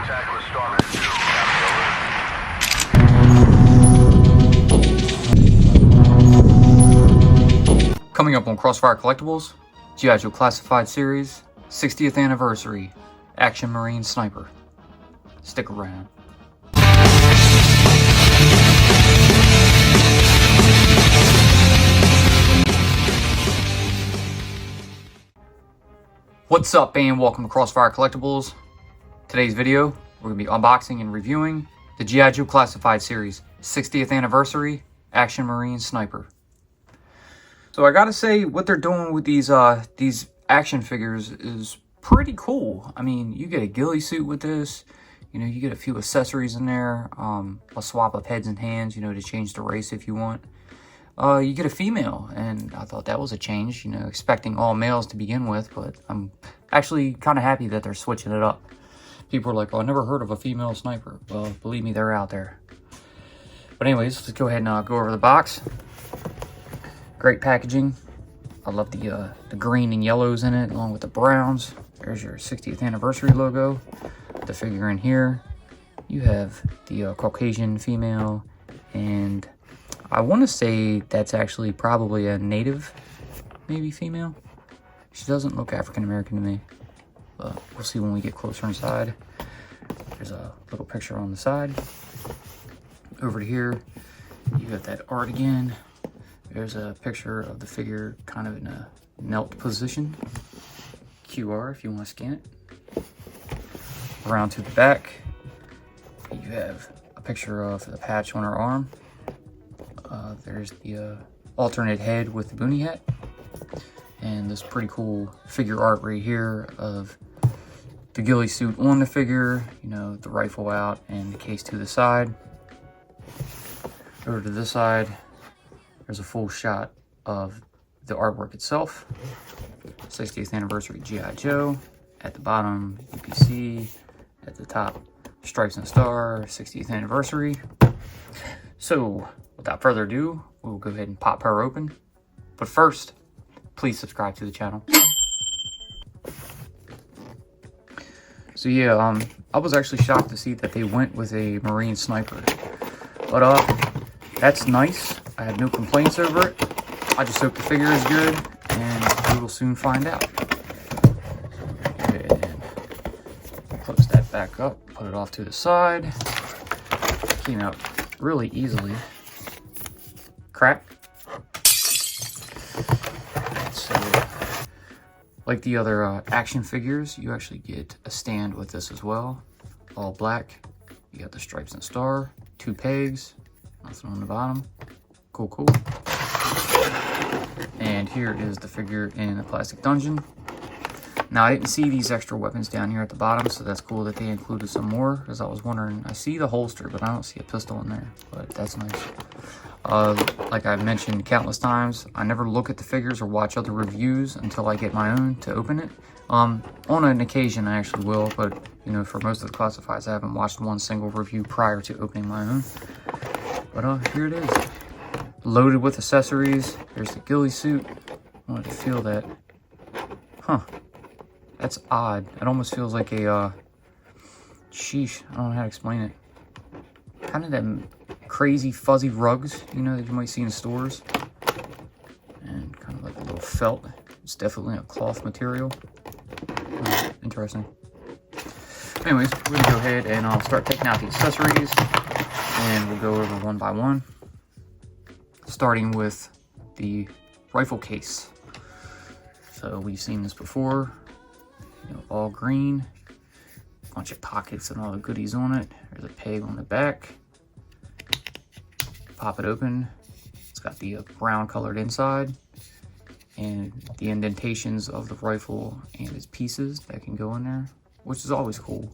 contact with Starman 2. Copy, over. Coming up on Crossfire Collectibles, G.I. Joe Classified Series, 60th Anniversary, Action Marine Sniper. Stick around. What's up, and welcome to Crossfire Collectibles. Today's video, we're going to be unboxing and reviewing the G.I. Joe Classified Series 60th Anniversary Action Marine Sniper. So I gotta say, what they're doing with these action figures is pretty cool. I mean, you get a ghillie suit with this, you know, you get a few accessories in there, a swap of heads and hands, you know, to change the race if you want. You get a female, and I thought that was a change, you know, expecting all males to begin with, but I'm actually kind of happy that they're switching it up. People are like, oh, I never heard of a female sniper. Well, believe me, they're out there. But anyways, let's go ahead and go over the box. Great packaging. I love the green and yellows in it, along with the browns. There's your 60th anniversary logo. The figure in here. You have the Caucasian female, and I want to say that's actually probably a native, maybe female. She doesn't look African American to me, but we'll see when we get closer inside. There's a little picture on the side. Over to here, you got that art again. There's a picture of the figure kind of in a knelt position. QR if you want to scan it. Around to the back, you have a picture of the patch on her arm. There's the alternate head with the boonie hat. And this pretty cool figure art right here of the ghillie suit on the figure, you know, the rifle out and the case to the side. Over to this side, there's a full shot of the artwork itself. 60th anniversary G.I. Joe. At the bottom, UPC. At the top, Stripes and Star, 60th anniversary. So, without further ado, we'll go ahead and pop her open. But first, please subscribe to the channel. So yeah, I was actually shocked to see that they went with a Marine Sniper. But that's nice. I have no complaints over it. I just hope the figure is good, and we will soon find out. Go ahead and close that back up, put it off to the side. Came out really easily. Crap. So, like the other action figures, you actually get a stand with this as well. All black. You got the Stripes and Star, 2 pegs, nothing on the bottom. Cool, cool. And here is the figure in a plastic dungeon. Now, I didn't see these extra weapons down here at the bottom, so that's cool that they included some more, because I was wondering, I see the holster, but I don't see a pistol in there, but that's nice. Like I've mentioned countless times, I never look at the figures or watch other reviews until I get my own to open it. On an occasion, I actually will, but, you know, for most of the classifieds, I haven't watched one single review prior to opening my own. But here it is. Loaded with accessories. There's the ghillie suit. I wanted to feel that. Huh. That's odd. It almost feels like a, sheesh. I don't know how to explain it. Kind of them crazy fuzzy rugs, you know, that you might see in stores. And kind of like a little felt. It's definitely a cloth material. Interesting. Anyways, we're going to go ahead and I'll start taking out the accessories. And we'll go over one by one. Starting with the rifle case. So we've seen this before. You know, all green. Bunch of pockets and all the goodies on it. There's a peg on the back. Pop it open. It's got the brown colored inside. And the indentations of the rifle and its pieces that can go in there, which is always cool.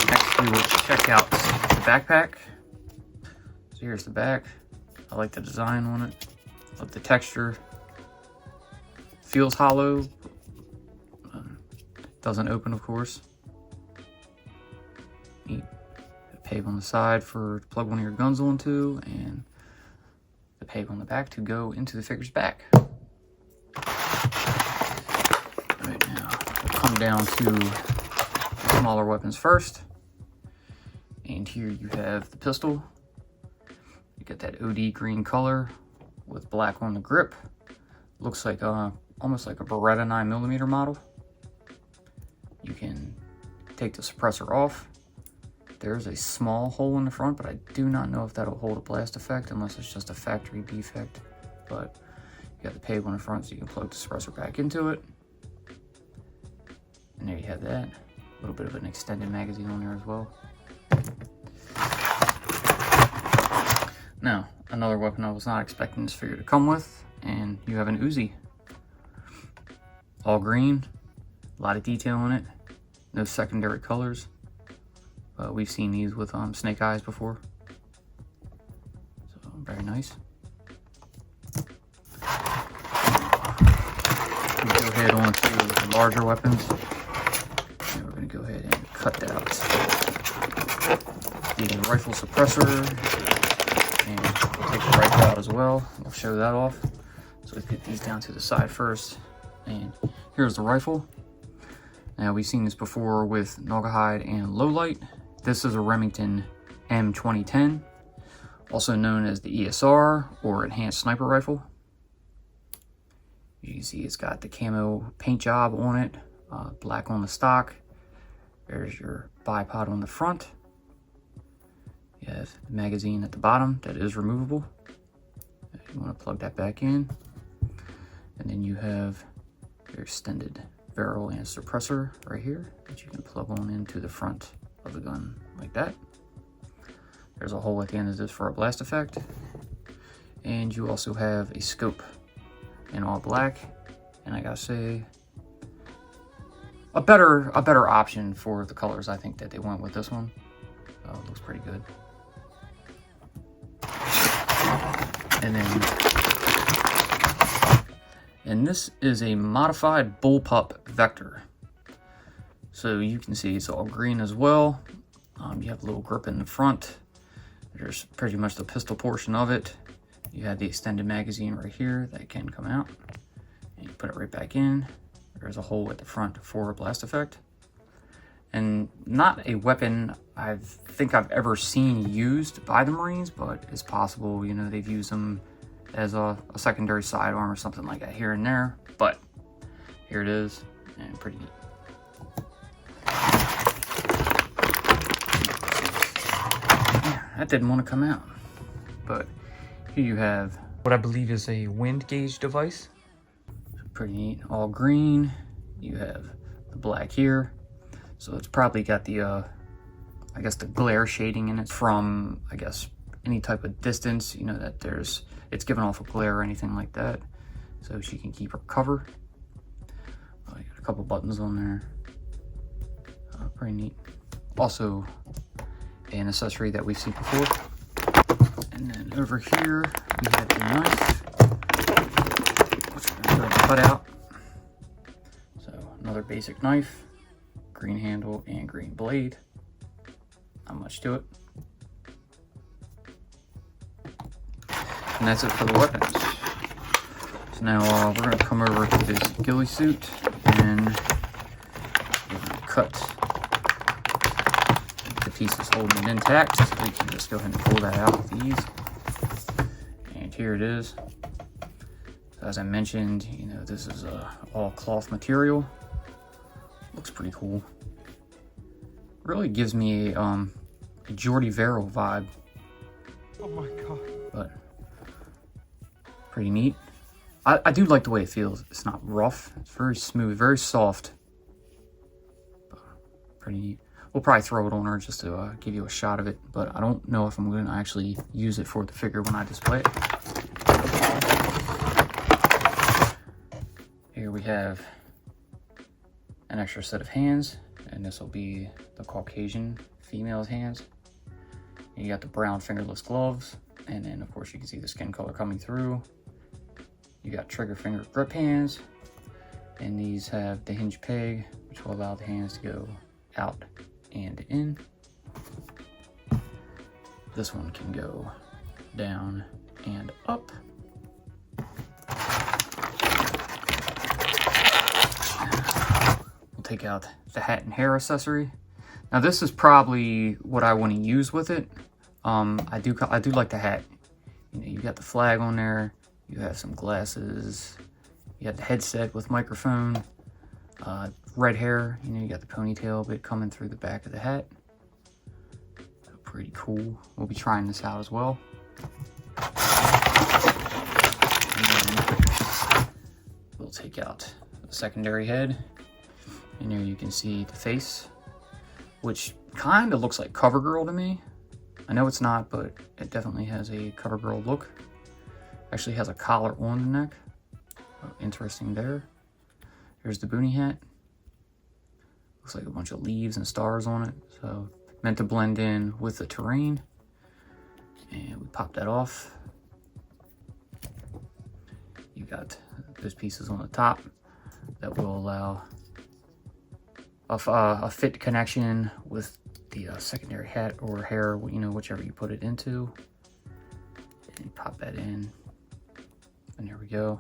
Next, we will check out the backpack. So here's the back. I like the design on it. Love the texture. Feels hollow. Doesn't open, of course. Neat. A peg on the side for to plug one of your guns onto, and the peg on the back to go into the figure's back. Right now, come down to the smaller weapons first. And here you have the pistol. You get that OD green color with black on the grip. Looks like almost like a Beretta 9mm model. You can take the suppressor off. There's a small hole in the front, but I do not know if that'll hold a blast effect unless it's just a factory defect. But you got the peg on the front, so you can plug the suppressor back into it. And there you have that. A little bit of an extended magazine on there as well. Now, another weapon I was not expecting this figure to come with, and you have an Uzi. All green, a lot of detail in it, no secondary colors. We've seen these with snake eyes before, so very nice. We'll go ahead on to the larger weapons, and we're going to go ahead and cut out the rifle suppressor, and we'll take the rifle out as well. We'll show that off. So let's get these down to the side first, and here's the rifle. Now, we've seen this before with Naugahyde and Lowlight. This is a Remington M2010, also known as the ESR or Enhanced Sniper Rifle. You can see it's got the camo paint job on it, black on the stock. There's your bipod on the front. You have the magazine at the bottom that is removable. If you want to plug that back in. And then you have your extended barrel and suppressor right here that you can plug on into the front of the gun like that. There's a hole at the end of this for a blast effect. And you also have a scope in all black. And I gotta say, a better option for the colors I think that they went with this one. It looks pretty good. And this is a modified bullpup vector. So you can see it's all green as well. You have a little grip in the front. There's pretty much the pistol portion of it. You have the extended magazine right here that can come out. And you put it right back in. There's a hole at the front for a blast effect. And not a weapon I think I've ever seen used by the Marines, but it's possible, you know, they've used them as a secondary sidearm or something like that here and there. But here it is, and pretty neat. Yeah, that didn't want to come out. But here you have what I believe is a wind gauge device. Pretty neat, all green. You have the black here. So it's probably got the, I guess the glare shading in it from, I guess, any type of distance, you know, that it's giving off a glare or anything like that. So she can keep her cover. You got a couple buttons on there. Pretty neat. Also, an accessory that we've seen before. And then over here, we have the knife, which we're going to cut out. So another basic knife. Green handle and green blade. Not much to it. And that's it for the weapons. So now we're going to come over to this ghillie suit and we're going to cut the pieces holding it intact. So we can just go ahead and pull that out with ease. And here it is. So as I mentioned, you know, this is all cloth material. Looks pretty cool. Really gives me a Jordy Verrill vibe. Oh my god. But pretty neat. I do like the way it feels. It's not rough. It's very smooth, very soft. But pretty neat. We'll probably throw it on her just to give you a shot of it. But I don't know if I'm going to actually use it for the figure when I display it. Here we have an extra set of hands, and this will be the Caucasian female's hands. And you got the brown fingerless gloves, and then of course you can see the skin color coming through. You got trigger finger grip hands, and these have the hinge peg, which will allow the hands to go out and in. This one can go down and up. take out the hat and hair accessory. Now this is probably what I want to use with it. I do like the hat. You know, you got the flag on there. You have some glasses. You have the headset with microphone. Red hair. You know, you got the ponytail bit coming through the back of the hat. So pretty cool. We'll be trying this out as well. And then we'll take out the secondary head. And there you can see the face, which kind of looks like CoverGirl to me. I know it's not, but it definitely has a CoverGirl look. Actually has a collar on the neck. Oh, interesting there. Here's the boonie hat. Looks like a bunch of leaves and stars on it. So meant to blend in with the terrain. And we pop that off. You got those pieces on the top that will allow a fit connection with the secondary hat or hair, you know, whichever you put it into. And you pop that in, and there we go.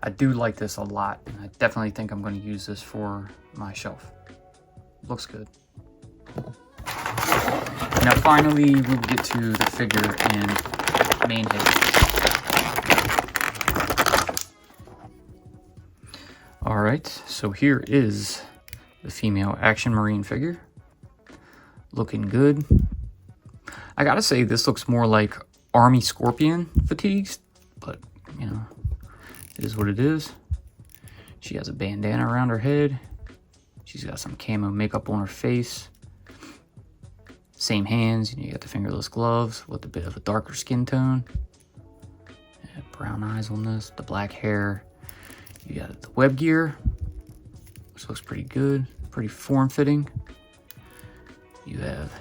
I do like this a lot, and I definitely think I'm going to use this for my shelf. Looks good. Now finally we'll get to the figure and main head. Alright, so here is the female Action Marine figure. Looking good. I gotta say, this looks more like Army Scorpion fatigues, but you know, it is what it is. She has a bandana around her head. She's got some camo makeup on her face. Same hands, you got the fingerless gloves with a bit of a darker skin tone. Brown eyes on this, the black hair. You got the web gear, which looks pretty good, pretty form-fitting. You have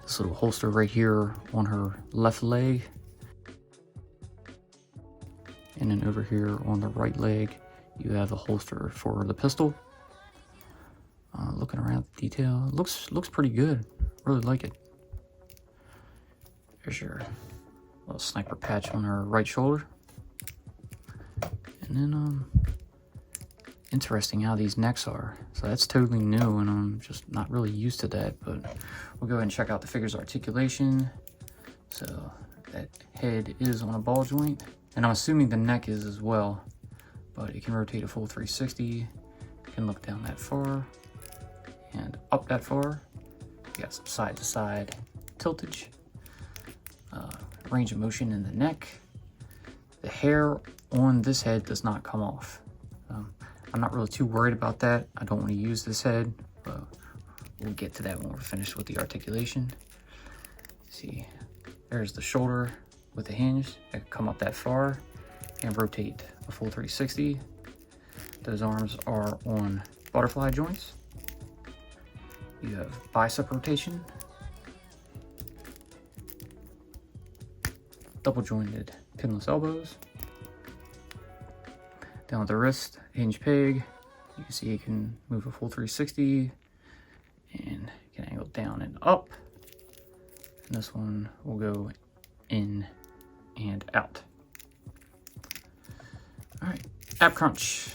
this little holster right here on her left leg. And then over here on the right leg, you have a holster for the pistol. Looking around the detail, looks pretty good. Really like it. There's your little sniper patch on her right shoulder. And then, interesting how these necks are. So that's totally new, and I'm just not really used to that, but we'll go ahead and check out the figure's articulation. So that head is on a ball joint, and I'm assuming the neck is as well, but it can rotate a full 360. It can look down that far and up that far. You got some side to side tiltage, range of motion in the neck. The hair on this head does not come off. I'm not really too worried about that. I don't want to use this head, but we'll get to that when we're finished with the articulation. See, there's the shoulder with the hinge that can come up that far and rotate a full 360. Those arms are on butterfly joints. You have bicep rotation, double jointed pinless elbows. Down at the wrist, hinge peg. You can see it can move a full 360 and can angle down and up. And this one will go in and out. All right, ab crunch.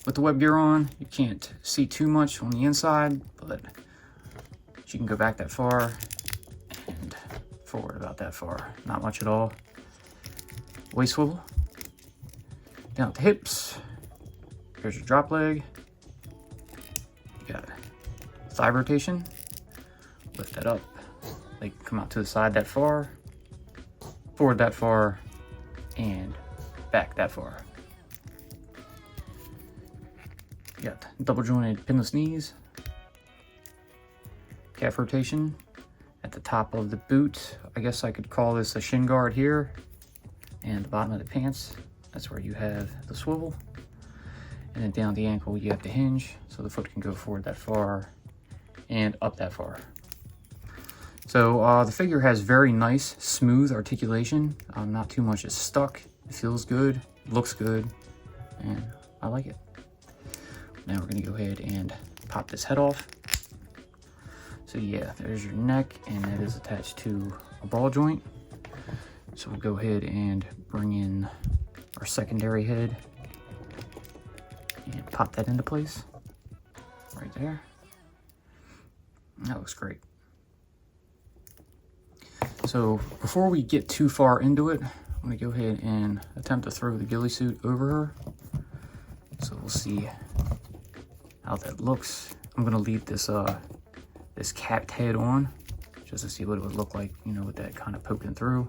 With the web gear on, you can't see too much on the inside, but she can go back that far and forward about that far. Not much at all. Waist swivel. Down at the hips. Here's your drop leg. You got thigh rotation. Lift that up. They can come out to the side that far, forward that far, and back that far. You got double jointed pinless knees. Calf rotation at the top of the boot. I guess I could call this a shin guard here. And the bottom of the pants, that's where you have the swivel. And then down the ankle, you have the hinge, so the foot can go forward that far and up that far. So the figure has very nice, smooth articulation. Not too much is stuck. It feels good, looks good, and I like it. Now we're gonna go ahead and pop this head off. So yeah, there's your neck, and that is attached to a ball joint. So we'll go ahead and bring in our secondary head and pop that into place right there. That looks great. So before we get too far into it, I'm going to go ahead and attempt to throw the ghillie suit over her. So we'll see how that looks. I'm going to leave this this capped head on just to see what it would look like, you know, with that kind of poking through.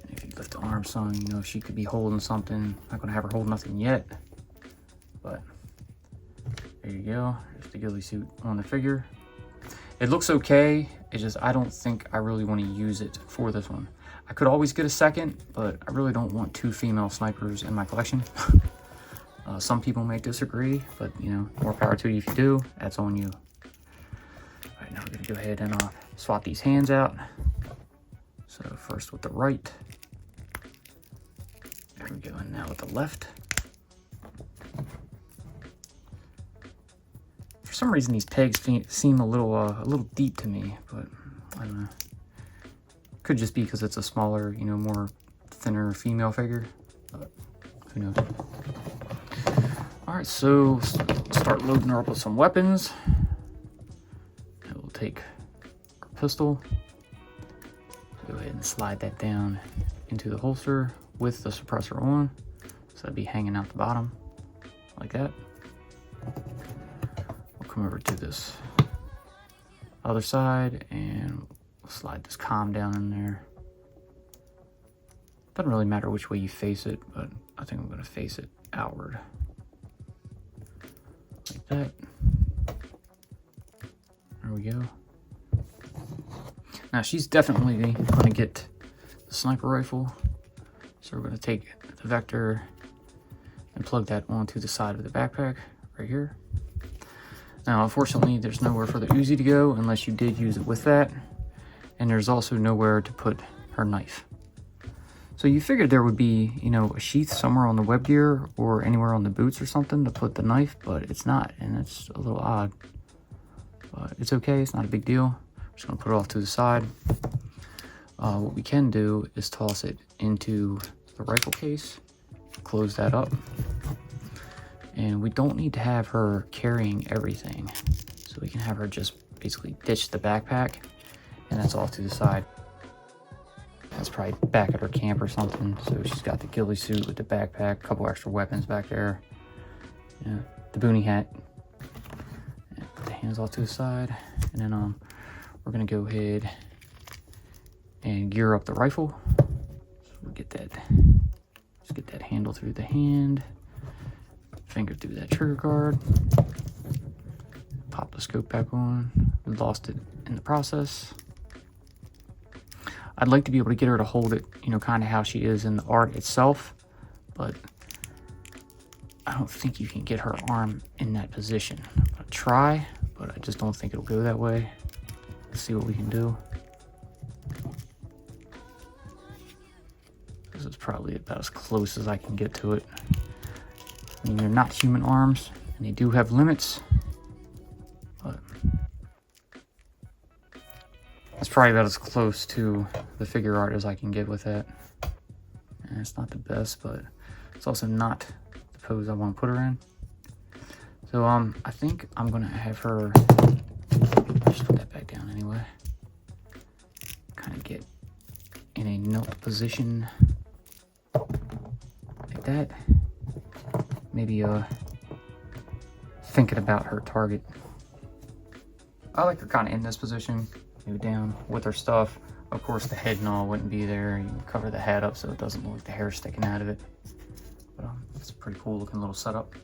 And if you lift the arm some, you know, she could be holding something. Not going to have her hold nothing yet, but there you go. There's the ghillie suit on the figure. It looks okay. It's just I don't think I really want to use it for this one. I could always get a second, but I really don't want 2 female snipers in my collection. Some people may disagree, but you know, more power to you if you do. That's on you. All right, now we're gonna go ahead and swap these hands out. So first with the right. There we go, and now with the left. For some reason, these pegs seem a little deep to me, but I don't know. Could just be because it's a smaller, you know, more thinner female figure, but who knows. All right, so start loading her up with some weapons. And we'll take our pistol. Go ahead and slide that down into the holster with the suppressor on. So that'd be hanging out the bottom like that. We'll come over to this other side and we'll slide this comm down in there. Doesn't really matter which way you face it, but I think I'm going to face it outward. Like that. There we go. Now she's definitely going to get the sniper rifle. So we're going to take the Vector and plug that onto the side of the backpack right here. Now unfortunately there's nowhere for the Uzi to go unless you did use it with that. And there's also nowhere to put her knife. So you figured there would be, you know, a sheath somewhere on the web gear or anywhere on the boots or something to put the knife, but it's not, and it's a little odd. But it's okay, it's not a big deal. I'm just gonna put it off to the side. What we can do is toss it into the rifle case, close that up. And we don't need to have her carrying everything. So we can have her just basically ditch the backpack, and that's off to the side. That's probably back at her camp or something. So she's got the ghillie suit with the backpack, a couple extra weapons back there. Yeah, the boonie hat. And put the hands off to the side. And then we're gonna go ahead and gear up the rifle. So we'll get that, just get that handle through the hand, finger through that trigger guard. Pop the scope back on. We lost it in the process. I'd like to be able to get her to hold it, you know, kind of how she is in the art itself, but I don't think you can get her arm in that position. I'll try, but I just don't think it'll go that way. Let's see what we can do. This is probably about as close as I can get to it. I mean, they're not human arms, and they do have limits, but that's probably about as close to the figure art as I can get with that. And it's not the best, but it's also not the pose I want to put her in. So I think I'm gonna have her just put that back down anyway. Kind of get in a knelt position like that. Maybe thinking about her target. I like her kind of in this position. Maybe down with her stuff. Of course, the head and all wouldn't be there. You can cover the head up so it doesn't look like the hair sticking out of it. But it's a pretty cool looking little setup.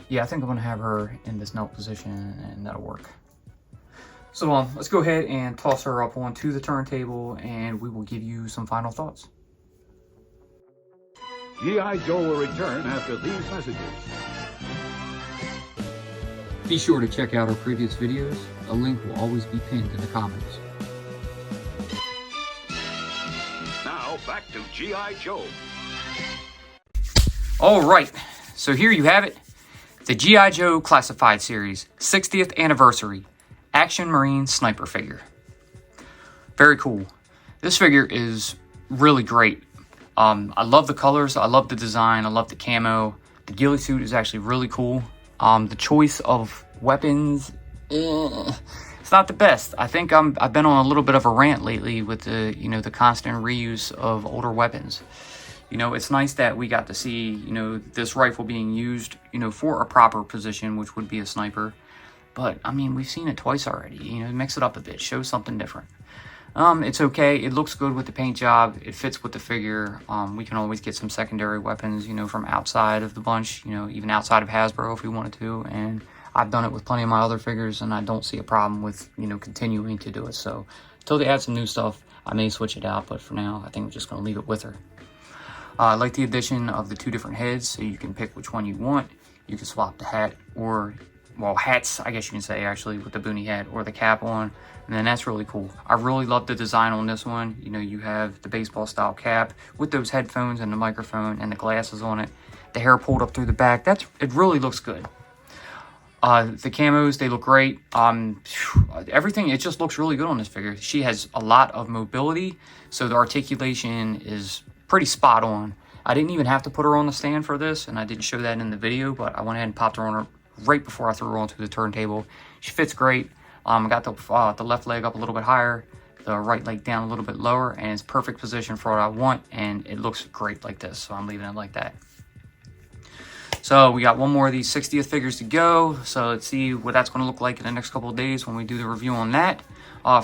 Yeah, I think I'm gonna have her in this knelt position and that'll work. So let's go ahead and toss her up onto the turntable and we will give you some final thoughts. G.I. Joe will return after these messages. Be sure to check out our previous videos. A link will always be pinned in the comments. Now back to G.I. Joe. All right, so here you have it. The G.I. Joe Classified Series 60th Anniversary Action Marine Sniper figure. Very cool. This figure is really great. I love the colors, I love the design, I love the camo. The ghillie suit is actually really cool. The choice of weapons, it's not the best. I think I've been on a little bit of a rant lately with the, you know, the constant reuse of older weapons. You know, it's nice that we got to see, you know, this rifle being used, you know, for a proper position, which would be a sniper. But, I mean, we've seen it twice already. You know, mix it up a bit. Show something different. It's okay. It looks good with the paint job. It fits with the figure. We can always get some secondary weapons, you know, from outside of the bunch. You know, even outside of Hasbro if we wanted to. And I've done it with plenty of my other figures, and I don't see a problem with, you know, continuing to do it. So, until they add some new stuff, I may switch it out. But for now, I think I'm just going to leave it with her. I like the addition of the 2 different heads, so you can pick which one you want. You can swap the hat or, well, hats, I guess you can say, actually, with the boonie hat or the cap on. And then that's really cool. I really love the design on this one. You know, you have the baseball style cap with those headphones and the microphone and the glasses on it. The hair pulled up through the back. It really looks good. The camos, they look great. Everything, it just looks really good on this figure. She has a lot of mobility, so the articulation is pretty spot on. I didn't even have to put her on the stand for this, and I didn't show that in the video, but I went ahead and popped her on her right before I threw her onto the turntable. She fits great. I got the left leg up a little bit higher, the right leg down a little bit lower, and it's perfect position for what I want, and it looks great like this, so I'm leaving it like that. So we got one more of these 60th figures to go, so let's see what that's going to look like in the next couple of days when we do the review on that.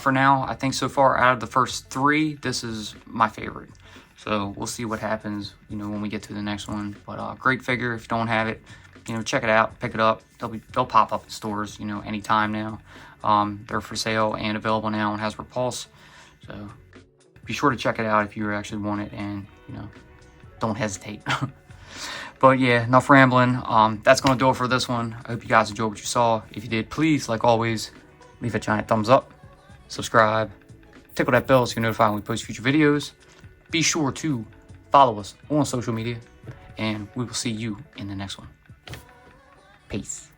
For now, I think so far out of the first 3, this is my favorite. So we'll see what happens, you know, when we get to the next one. But great figure. If you don't have it, you know, check it out, pick it up. They'll pop up in stores, you know, anytime now. They're for sale and available now on Hasbro Pulse. So be sure to check it out if you actually want it, and, you know, don't hesitate. But yeah, enough rambling. That's going to do it for this one. I hope you guys enjoyed what you saw. If you did, please, like always, leave a giant thumbs up, subscribe, tickle that bell so you're notified when we post future videos. Be sure to follow us on social media, and we will see you in the next one. Peace.